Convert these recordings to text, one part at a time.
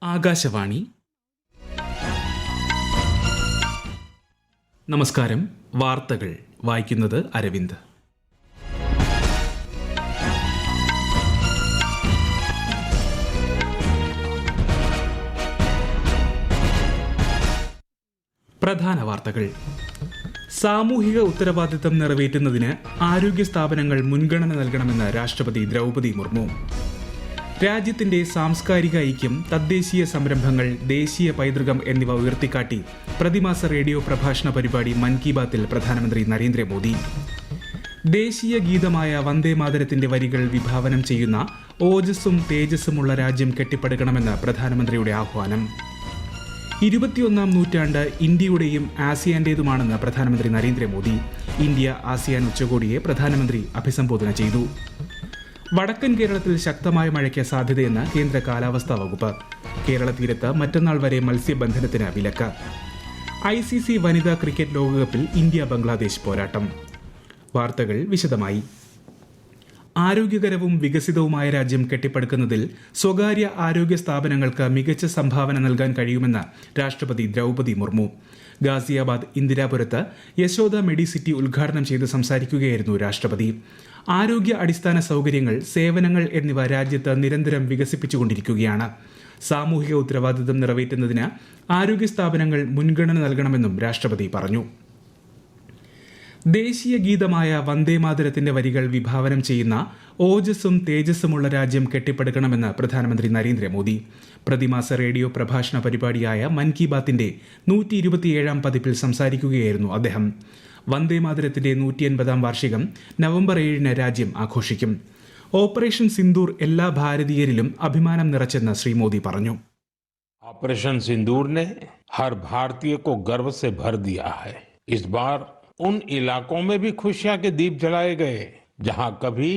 ആകാശവാണി. നമസ്കാരം. വാർത്തകൾ വായിക്കുന്നത് അരവിന്ദ്. പ്രധാന വാർത്തകൾ. സാമൂഹിക ഉത്തരവാദിത്തം നിറവേറ്റുന്നതിന് ആരോഗ്യ സ്ഥാപനങ്ങൾ മുൻഗണന നൽകണമെന്ന് രാഷ്ട്രപതി ദ്രൗപദി മുർമു. രാജ്യത്തിന്റെ സാംസ്കാരിക ഐക്യം, തദ്ദേശീയ സംരംഭങ്ങൾ, ദേശീയ പൈതൃകം എന്നിവ ഉയർത്തിക്കാട്ടി പ്രതിമാസ റേഡിയോ പ്രഭാഷണ പരിപാടി മൻ കി ബാത്തിൽ പ്രധാനമന്ത്രി നരേന്ദ്രമോദി. ദേശീയ ഗീതമായ വന്ദേ മാതരത്തിന്റെ വരികൾ വിഭാവനം ചെയ്യുന്ന ഓജസ്സും തേജസ്സുമുള്ള രാജ്യം കെട്ടിപ്പടുക്കണമെന്ന് പ്രധാനമന്ത്രിയുടെ ആഹ്വാനം. 21-ാം നൂറ്റാണ്ട് ഇന്ത്യയുടെയും ആസിയാന്റേതുമാണെന്ന് പ്രധാനമന്ത്രി നരേന്ദ്രമോദി. ഇന്ത്യ ആസിയാൻ ഉച്ചകോടിയെ പ്രധാനമന്ത്രി അഭിസംബോധന ചെയ്തു. വടക്കൻ കേരളത്തിൽ ശക്തമായ മഴയ്ക്ക് സാധ്യതയെന്ന് കേന്ദ്ര കാലാവസ്ഥാ വകുപ്പ്. കേരള തീരത്ത് മറ്റന്നാൾ വരെ മത്സ്യബന്ധനത്തിന് വിലക്ക്. ICC വനിതാ ക്രിക്കറ്റ് ലോകകപ്പിൽ ഇന്ത്യ ബംഗ്ലാദേശ് പോരാട്ടം. വാർത്തകൾ വിശദമായി. ആരോഗ്യകരവും വികസിതവുമായ രാജ്യം കെട്ടിപ്പടുക്കുന്നതിൽ സ്വകാര്യ ആരോഗ്യ സ്ഥാപനങ്ങൾക്ക് മികച്ച സംഭാവന നൽകാൻ കഴിയുമെന്ന് രാഷ്ട്രപതി ദ്രൗപദി മുർമു. ഗാസിയാബാദ് ഇന്ദിരാപുരത്ത് യശോദ മെഡിസിറ്റി ഉദ്ഘാടനം ചെയ്ത് സംസാരിക്കുകയായിരുന്നു രാഷ്ട്രപതി. ആരോഗ്യ അടിസ്ഥാന സൗകര്യങ്ങൾ, സേവനങ്ങൾ എന്നിവ രാജ്യത്ത് നിരന്തരം വികസിപ്പിച്ചുകൊണ്ടിരിക്കുകയാണ്. സാമൂഹിക ഉത്തരവാദിത്തം നിറവേറ്റുന്നതിന് ആരോഗ്യ സ്ഥാപനങ്ങൾ മുൻഗണന നൽകണമെന്നും രാഷ്ട്രപതി പറഞ്ഞു. ദേശീയ ഗീതമായ വന്ദേ മാതരത്തിന്റെ വരികൾ വിഭാവനം ചെയ്യുന്ന ഓജസ്സും തേജസ്സുമുള്ള രാജ്യം കെട്ടിപ്പടുക്കണമെന്ന് പ്രധാനമന്ത്രി നരേന്ദ്രമോദി. പ്രതിമാസ റേഡിയോ പ്രഭാഷണ പരിപാടിയായ മൻ കി ബാത്തിന്റെ 127-ാം പതിപ്പിൽ സംസാരിക്കുകയായിരുന്നു അദ്ദേഹം. വന്ദേ മാതരത്തിന്റെ 180-ാം വാർഷികം നവംബർ 7-ന് രാജ്യം ആഘോഷിക്കും. ഓപ്പറേഷൻ സിന്ദൂർ എല്ലാ ഭാരതീയരിലും അഭിമാനം നിറച്ചെന്ന് ശ്രീ മോദി പറഞ്ഞു. ऑपरेशन सिंदूर ने हर भारतीय को गर्व से भर दिया है. इस बार उन इलाकों में भी खुशियां के दीप जलाए गए जहां कभी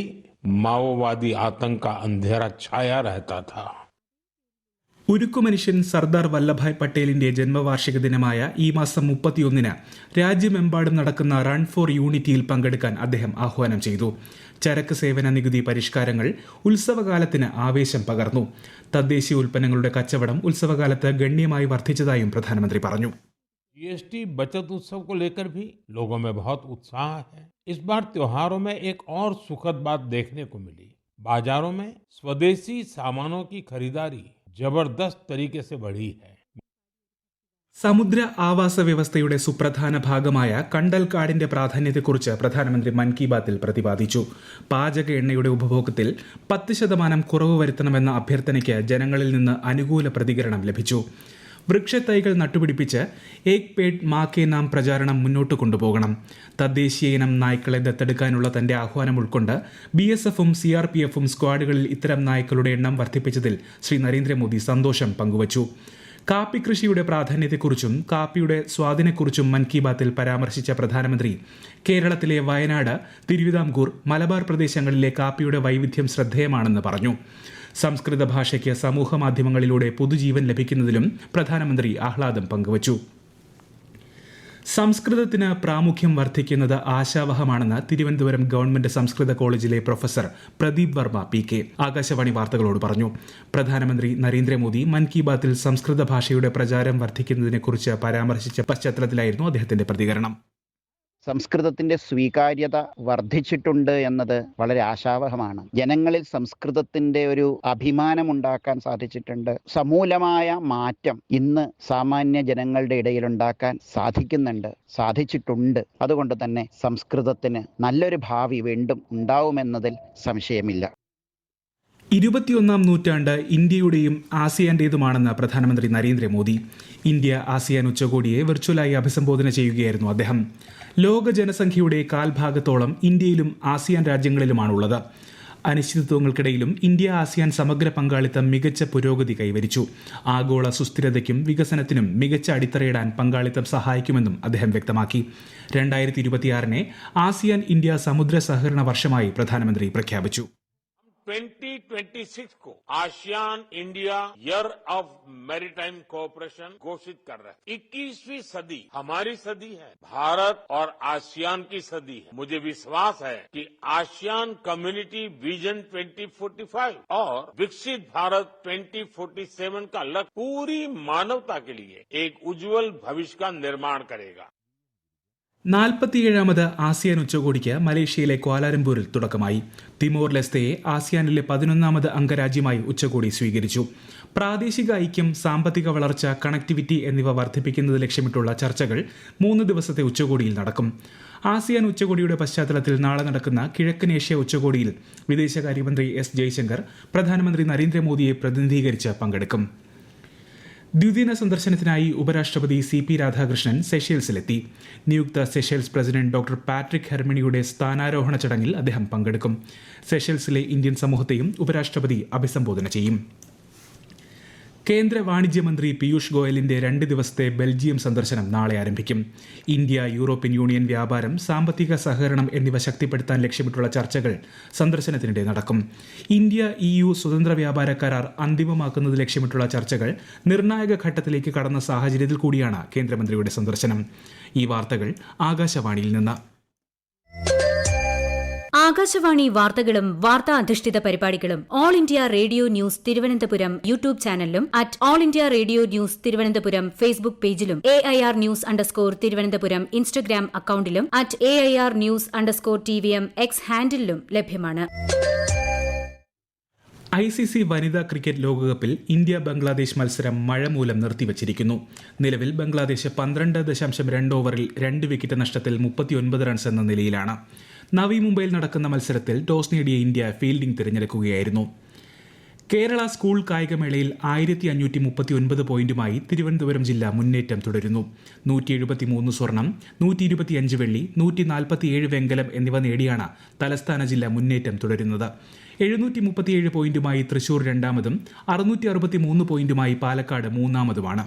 माओवादी आतंक का अंधेरा छाया रहता था. ഉരുക്കുമനുഷ്യൻ സർദാർ വല്ലഭായ് പട്ടേലിന്റെ ജന്മവാർഷിക ദിനമായ ഈ മാസം 31-ന് രാജ്യമെമ്പാടും നടക്കുന്ന റൺ ഫോർ യൂണിറ്റിയിൽ പങ്കെടുക്കാൻ അദ്ദേഹം ആഹ്വാനം ചെയ്തു. ചരക്ക് സേവന നികുതി പരിഷ്കാരങ്ങൾ ഉത്സവകാലത്തിന് ആവേശം പകർന്നു. തദ്ദേശീയ ഉൽപ്പന്നങ്ങളുടെ കച്ചവടം ഉത്സവകാലത്ത് ഗണ്യമായി വർദ്ധിച്ചതായും പ്രധാനമന്ത്രി പറഞ്ഞു. GST बचत उत्सव को लेकर भी लोगों में बहुत उत्साह है. इस बार त्योहारों में एक और सुखद बात देखने को मिली. बाजारों में स्वदेशी सामानों की खरीदारी जबरदस्त तरीके से बढ़ी है. സമുദ്ര ആവാസ വ്യവസ്ഥയുടെ സുപ്രധാന ഭാഗമായ കണ്ടൽക്കാടിന്റെ പ്രാധാന്യത്തെക്കുറിച്ച് പ്രധാനമന്ത്രി മൻ കി ബാത്തിൽ പ്രതിപാദിച്ചു. പാചക എണ്ണയുടെ ഉപഭോഗത്തിൽ 10% കുറവ് വരുത്തണമെന്ന അഭ്യർത്ഥനയ്ക്ക് ജനങ്ങളിൽ നിന്ന് അനുകൂല പ്രതികരണം ലഭിച്ചു. വൃക്ഷത്തൈകൾ നട്ടുപിടിപ്പിച്ച് ഏക് പേഡ് മാ കെ നാം പ്രചാരണം മുന്നോട്ട് കൊണ്ടുപോകണം. തദ്ദേശീയ ഇനം നായ്ക്കളെ ദത്തെടുക്കാനുള്ള തന്റെ ആഹ്വാനം ഉൾക്കൊണ്ട് BSFും CRPFും സ്ക്വാഡുകളിൽ ഇത്തരം നായ്ക്കളുടെ എണ്ണം വർദ്ധിപ്പിച്ചതിൽ ശ്രീ നരേന്ദ്രമോദി സന്തോഷം പങ്കുവച്ചു. കാപ്പി കൃഷിയുടെ പ്രാധാന്യത്തെക്കുറിച്ചും കാപ്പിയുടെ സ്വാദിനെക്കുറിച്ചും മൻ കി ബാത്തിൽ പരാമർശിച്ച പ്രധാനമന്ത്രി കേരളത്തിലെ വയനാട്, തിരുവിതാംകൂർ, മലബാർ പ്രദേശങ്ങളിലെ കാപ്പിയുടെ വൈവിധ്യം ശ്രദ്ധേയമാണെന്ന് പറഞ്ഞു. സംസ്കൃത ഭാഷയ്ക്ക് സമൂഹ മാധ്യമങ്ങളിലൂടെ പുതുജീവൻ ലഭിക്കുന്നതിലും പ്രധാനമന്ത്രി ആഹ്ലാദം പങ്കുവച്ചു. സംസ്കൃതത്തിന് പ്രാമുഖ്യം വർദ്ധിക്കുന്നത് ആശാവഹമാണെന്ന് തിരുവനന്തപുരം ഗവൺമെന്റ് സംസ്കൃത കോളേജിലെ പ്രൊഫസർ പ്രദീപ് വർമ്മ PK ആകാശവാണി വാർത്തകളോട് പറഞ്ഞു. പ്രധാനമന്ത്രി നരേന്ദ്രമോദി മൻ കി ബാത്തിൽ സംസ്കൃത ഭാഷയുടെ പ്രചാരം വർദ്ധിക്കുന്നതിനെക്കുറിച്ച് പരാമർശിച്ച പശ്ചാത്തലത്തിലായിരുന്നു അദ്ദേഹത്തിന്റെ പ്രതികരണം. സംസ്കൃതത്തിന്റെ സ്വീകാര്യത വർദ്ധിച്ചിട്ടുണ്ട് എന്നത് വളരെ ആശാവഹമാണ്. ജനങ്ങളിൽ സംസ്കൃതത്തിന്റെ ഒരു അഭിമാനമുണ്ടാക്കാൻ സാധിച്ചിട്ടുണ്ട്. സമൂലമായ മാറ്റം ഇന്ന് സാമാന്യ ജനങ്ങളുടെ ഇടയിൽ ഉണ്ടാക്കാൻ സാധിച്ചിട്ടുണ്ട്. അതുകൊണ്ട് തന്നെ സംസ്കൃതത്തിന് നല്ലൊരു ഭാവി വീണ്ടും ഉണ്ടാവുമെന്നതിൽ സംശയമില്ല. 21-ാം നൂറ്റാണ്ട് ഇന്ത്യയുടെയും ആസിയാന്റേതുമാണെന്ന് പ്രധാനമന്ത്രി നരേന്ദ്രമോദി. ഇന്ത്യ ആസിയാൻ ഉച്ചകോടിയെ വെർച്വലായി അഭിസംബോധന ചെയ്യുകയായിരുന്നു അദ്ദേഹം. ലോക ജനസംഖ്യയുടെ കാൽഭാഗത്തോളം ഇന്ത്യയിലും ആസിയാൻ രാജ്യങ്ങളിലുമാണുള്ളത്. അനിശ്ചിതത്വങ്ങൾക്കിടയിലും ഇന്ത്യ ആസിയാൻ സമഗ്ര പങ്കാളിത്തം മികച്ച പുരോഗതി കൈവരിച്ചു. ആഗോള സുസ്ഥിരതയ്ക്കും വികസനത്തിനും മികച്ച അടിത്തറയിടാൻ പങ്കാളിത്തം സഹായിക്കുമെന്നും അദ്ദേഹം വ്യക്തമാക്കി. 2026-നെ ആസിയാൻ ഇന്ത്യ സമുദ്ര സഹകരണ വർഷമായി പ്രധാനമന്ത്രി പ്രഖ്യാപിച്ചു. 2026 को ASEAN India year of maritime cooperation घोषित कर रहे हैं। 21वीं सदी हमारी सदी है, भारत और आसियान की सदी है। मुझे विश्वास है कि आसियान कम्युनिटी विजन 2045 और विकसित भारत 2047 का लक्ष्य पूरी मानवता के लिए एक उज्जवल भविष्य का निर्माण करेगा। 47ാമത് ആസിയാൻ ഉച്ചകോടിക്ക് മലേഷ്യയിലെ ക്വാലാലംപൂരിൽ തുടക്കമായി. തിമോർ ലെസ്തയെ ആസിയാനിലെ 11ാമത് അംഗരാജ്യമായി ഉച്ചകോടി സ്വീകരിച്ചു. പ്രാദേശിക ഐക്യം, സാമ്പത്തിക വളർച്ച, കണക്ടിവിറ്റി എന്നിവ വർദ്ധിപ്പിക്കുന്നത് ലക്ഷ്യമിട്ടുള്ള ചർച്ചകൾ 3 ദിവസത്തെ ഉച്ചകോടിയിൽ നടക്കും. ആസിയാൻ ഉച്ചകോടിയുടെ പശ്ചാത്തലത്തിൽ നാളെ നടക്കുന്ന കിഴക്കൻ ഏഷ്യ ഉച്ചകോടിയിൽ വിദേശകാര്യമന്ത്രി എസ് ജയശങ്കർ പ്രധാനമന്ത്രി നരേന്ദ്രമോദിയെ പ്രതിനിധീകരിച്ച് പങ്കെടുക്കും. ദ്വിദിന സന്ദർശനത്തിനായി ഉപരാഷ്ട്രപതി CP രാധാകൃഷ്ണൻ സെഷേൽസിലെത്തി. നിയുക്ത സെഷേൽസ് പ്രസിഡന്റ് ഡോക്ടർ പാട്രിക് ഹെർമിനിയുടെ സ്ഥാനാരോഹണ ചടങ്ങിൽ അദ്ദേഹം പങ്കെടുക്കും. സെഷേൽസിലെ ഇന്ത്യൻ സമൂഹത്തെയും ഉപരാഷ്ട്രപതി അഭിസംബോധന ചെയ്യും. കേന്ദ്ര വാണിജ്യമന്ത്രി പീയൂഷ് ഗോയലിന്റെ 2 ദിവസത്തെ ബെൽജിയം സന്ദർശനം നാളെ ആരംഭിക്കും. ഇന്ത്യ യൂറോപ്യൻ യൂണിയൻ വ്യാപാരം, സാമ്പത്തിക സഹകരണം എന്നിവ ശക്തിപ്പെടുത്താൻ ലക്ഷ്യമിട്ടുള്ള ചർച്ചകൾ സന്ദർശനത്തിനിടെ നടക്കും. ഇന്ത്യ EU സ്വതന്ത്ര വ്യാപാര കരാർ അന്തിമമാക്കുന്നത് ലക്ഷ്യമിട്ടുള്ള ചർച്ചകൾ നിർണായക ഘട്ടത്തിലേക്ക് കടന്ന സാഹചര്യത്തിൽ കൂടിയാണ് കേന്ദ്രമന്ത്രിയുടെ സന്ദർശനം. ഈ വാർത്തകൾ ആകാശവാണിയിൽ നിന്ന്. ആകാശവാണി വാർത്തകളും വാർത്താ അധിഷ്ഠിത പരിപാടികളും All India Radio News Thiruvananthapuram YouTube ചാനലിലും at All India Radio News Thiruvananthapuram Facebook പേജിലും AIR ന്യൂസ് _തിരുവനന്തപുരം ഇൻസ്റ്റഗ്രാം അക്കൌണ്ടിലും at AIR News _TVM X ഹാൻഡിലും ലഭ്യമാണ്. ICC വനിതാ ക്രിക്കറ്റ് ലോകകപ്പിൽ ഇന്ത്യ ബംഗ്ലാദേശ് മത്സരം മഴ മൂലം നിർത്തിവച്ചിരിക്കുന്നു. നിലവിൽ ബംഗ്ലാദേശ് 12.2 ഓവറിൽ 2 വിക്കറ്റ് നഷ്ടത്തിൽ 39 റൺസ് എന്ന നിലയിലാണ്. നവി മുംബൈയിൽ നടക്കുന്ന മത്സരത്തിൽ ടോസ് നേടിയ ഇന്ത്യ ഫീൽഡിംഗ് തിരഞ്ഞെടുക്കുകയായിരുന്നു. കേരള സ്കൂൾ കായികമേളയിൽ 1539 പോയിന്റുമായി തിരുവനന്തപുരം ജില്ല മുന്നേറ്റം തുടരുന്നു. 173 സ്വർണം, 125 വെള്ളി, 147 വെങ്കലം എന്നിവ നേടിയാണ് തലസ്ഥാന ജില്ല മുന്നേറ്റം തുടരുന്നത്. 737 പോയിന്റുമായി തൃശൂർ രണ്ടാമതും 663 പോയിന്റുമായി പാലക്കാട് മൂന്നാമതുമാണ്.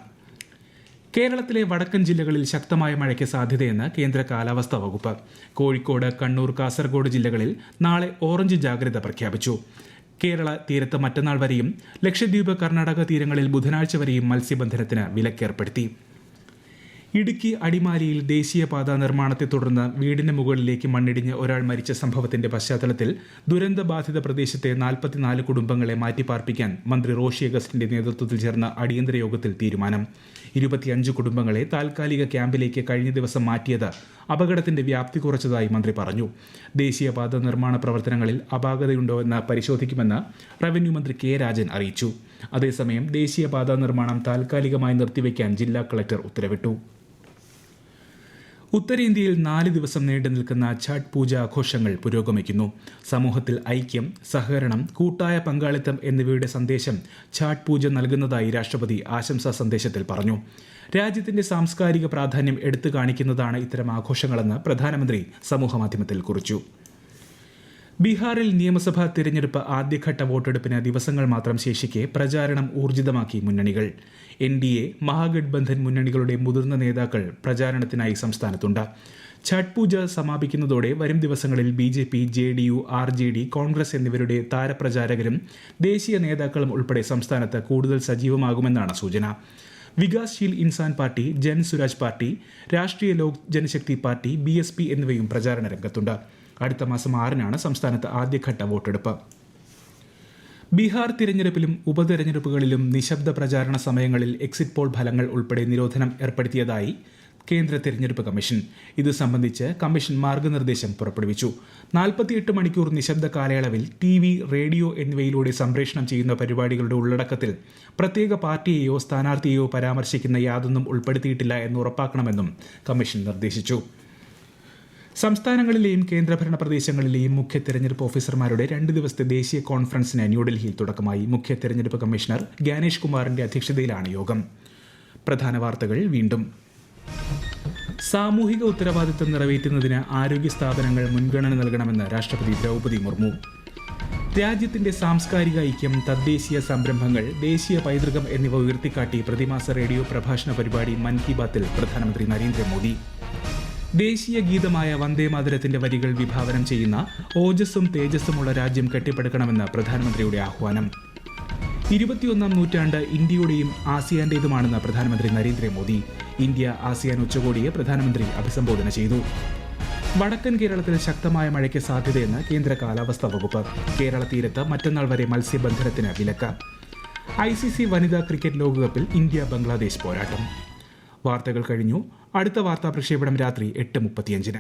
കേരളത്തിലെ വടക്കൻ ജില്ലകളിൽ ശക്തമായ മഴയ്ക്ക് സാധ്യതയെന്ന് കേന്ദ്ര കാലാവസ്ഥാ വകുപ്പ്. കോഴിക്കോട്, കണ്ണൂർ, കാസർഗോഡ് ജില്ലകളിൽ നാളെ ഓറഞ്ച് ജാഗ്രത പ്രഖ്യാപിച്ചു. കേരള തീരത്ത് മറ്റന്നാൾ വരെയും ലക്ഷദ്വീപ്, കർണാടക തീരങ്ങളിൽ ബുധനാഴ്ച വരെയും മത്സ്യബന്ധനത്തിന് വിലക്കേർപ്പെടുത്തി. ഇടുക്കി അടിമാലിയിൽ ദേശീയപാത നിർമ്മാണത്തെ തുടർന്ന് വീടിന് മുകളിലേക്ക് മണ്ണിടിഞ്ഞ് ഒരാൾ മരിച്ച സംഭവത്തിന്റെ പശ്ചാത്തലത്തിൽ ദുരന്തബാധിത പ്രദേശത്തെ 44 കുടുംബങ്ങളെ മാറ്റിപ്പാർപ്പിക്കാൻ മന്ത്രി റോഷി അഗസ്റ്റിന്റെ നേതൃത്വത്തിൽ ചേർന്ന അടിയന്തര യോഗത്തിൽ തീരുമാനം. 25 കുടുംബങ്ങളെ താൽക്കാലിക ക്യാമ്പിലേക്ക് കഴിഞ്ഞ ദിവസം മാറ്റിയത് അപകടത്തിന്റെ വ്യാപ്തി കുറച്ചതായി മന്ത്രി പറഞ്ഞു. ദേശീയപാത നിർമ്മാണ പ്രവർത്തനങ്ങളിൽ അപാകതയുണ്ടോ എന്ന് പരിശോധിക്കുമെന്ന് റവന്യൂ മന്ത്രി കെ രാജൻ അറിയിച്ചു. അതേസമയം ദേശീയപാത നിർമ്മാണം താൽക്കാലികമായി നിർത്തിവെക്കാൻ ജില്ലാ കളക്ടർ ഉത്തരവിട്ടു. ഉത്തരേന്ത്യയിൽ 4 ദിവസം നീണ്ടു നിൽക്കുന്ന ഛഠ് പൂജ ആഘോഷങ്ങൾ പുരോഗമിക്കുന്നു. സമൂഹത്തിൽ ഐക്യം, സഹകരണം, കൂട്ടായ പങ്കാളിത്തം എന്നിവയുടെ സന്ദേശം ഛഠ് പൂജ നൽകുന്നതായി രാഷ്ട്രപതി ആശംസാ സന്ദേശത്തിൽ പറഞ്ഞു. രാജ്യത്തിന്റെ സാംസ്കാരിക പ്രാധാന്യം എടുത്തു കാണിക്കുന്നതാണ് ഇത്തരം ആഘോഷങ്ങളെന്ന് പ്രധാനമന്ത്രി സമൂഹമാധ്യമത്തിൽ കുറിച്ചു. ബീഹാറിൽ നിയമസഭാ തിരഞ്ഞെടുപ്പ് ആദ്യഘട്ട വോട്ടെടുപ്പിന് ദിവസങ്ങൾ മാത്രം ശേഷിക്കെ പ്രചാരണം ഊർജിതമാക്കി മുന്നണികൾ. NDA, മഹാഗഡ്ബന്ധൻ മുന്നണികളുടെ മുതിർന്ന നേതാക്കൾ പ്രചാരണത്തിനായി സംസ്ഥാനത്തുണ്ട്. ഛഠ് പൂജ സമാപിക്കുന്നതോടെ വരും ദിവസങ്ങളിൽ BJP, JDU, RJD, കോൺഗ്രസ് എന്നിവരുടെ താരപ്രചാരകരും ദേശീയ നേതാക്കളും ഉൾപ്പെടെ സംസ്ഥാനത്ത് കൂടുതൽ സജീവമാകുമെന്നാണ് സൂചന. വികാസ്ശീൽ ഇൻസാൻ പാർട്ടി, ജൻ സുരാജ് പാർട്ടി, രാഷ്ട്രീയ ലോക് ജനശക്തി പാർട്ടി, BSP എന്നിവയും പ്രചാരണ രംഗത്തുണ്ട്. അടുത്ത മാസം 6-നാണ് സംസ്ഥാനത്ത് ആദ്യഘട്ട വോട്ടെടുപ്പ്. ബീഹാർ തിരഞ്ഞെടുപ്പിലും ഉപതെരഞ്ഞെടുപ്പുകളിലും നിശബ്ദ പ്രചാരണ സമയങ്ങളിൽ എക്സിറ്റ് പോൾ ഫലങ്ങൾ ഉൾപ്പെടെ നിരോധനം ഏർപ്പെടുത്തിയതായി കേന്ദ്ര തിരഞ്ഞെടുപ്പ് കമ്മീഷൻ. ഇത് സംബന്ധിച്ച് കമ്മീഷൻ മാർഗനിർദ്ദേശം പുറപ്പെടുവിച്ചു. 48 മണിക്കൂർ നിശബ്ദ കാലയളവിൽ TV, റേഡിയോ എന്നിവയിലൂടെ സംപ്രേഷണം ചെയ്യുന്ന പരിപാടികളുടെ ഉള്ളടക്കത്തിൽ പ്രത്യേക പാർട്ടിയെയോ സ്ഥാനാർത്ഥിയെയോ പരാമർശിക്കുന്ന യാതൊന്നും ഉൾപ്പെടുത്തിയിട്ടില്ല എന്ന് ഉറപ്പാക്കണമെന്നും കമ്മീഷൻ നിർദ്ദേശിച്ചു. സംസ്ഥാനങ്ങളിലെയും കേന്ദ്രഭരണ പ്രദേശങ്ങളിലെയും മുഖ്യ തെരഞ്ഞെടുപ്പ് ഓഫീസർമാരുടെ 2 ദിവസത്തെ ദേശീയ കോൺഫറൻസിന് ന്യൂഡൽഹിയിൽ തുടക്കമായി. മുഖ്യ തെരഞ്ഞെടുപ്പ് കമ്മീഷണർ ഗ്യാനേഷ് കുമാറിന്റെ അധ്യക്ഷതയിലാണ് യോഗം. പ്രധാന വാർത്തകൾ വീണ്ടും. സാമൂഹിക ഉത്തരവാദിത്തം നിറവേറ്റുന്നതിന് ആരോഗ്യ സ്ഥാപനങ്ങൾ മുൻഗണന നൽകണമെന്ന് രാഷ്ട്രപതി ദ്രൗപദി മുർമു. രാജ്യത്തിന്റെ സാംസ്കാരിക ഐക്യം, തദ്ദേശീയ സംരംഭങ്ങൾ, ദേശീയ പൈതൃകം എന്നിവ ഉയർത്തിക്കാട്ടി പ്രതിമാസ റേഡിയോ പ്രഭാഷണ പരിപാടി മൻ കി ബാത്തിൽ പ്രധാനമന്ത്രി നരേന്ദ്രമോദി. ദേശീയ ഗീതമായ വന്ദേമാതരത്തിന്റെ വരികൾ വിഭാവനം ചെയ്യുന്ന ഓജസ്സും തേജസ്സുമുള്ള രാജ്യം കെട്ടിപ്പടുക്കണമെന്ന് പ്രധാനമന്ത്രിയുടെ ആഹ്വാനം. 21-ാം നൂറ്റാണ്ട് ഇന്ത്യയുടെയും ആസിയാന്റേതുമാണെന്ന് പ്രധാനമന്ത്രി നരേന്ദ്രമോദി. ഇന്ത്യ ആസിയാൻ ഉച്ചകോടിയെ പ്രധാനമന്ത്രി അഭിസംബോധന ചെയ്തു. വടക്കൻ കേരളത്തിൽ ശക്തമായ മഴയ്ക്ക് സാധ്യതയെന്ന് കേന്ദ്ര കാലാവസ്ഥാ വകുപ്പ്. കേരള തീരത്ത് മറ്റന്നാൾ വരെ മത്സ്യബന്ധനത്തിന് വിലക്ക്. ICC വനിതാ ക്രിക്കറ്റ് ലോകകപ്പിൽ ഇന്ത്യ ബംഗ്ലാദേശ് പോരാട്ടം. വാർത്തകൾ കഴിഞ്ഞു. അടുത്ത വാർത്താ പ്രക്ഷേപണം രാത്രി 8:35.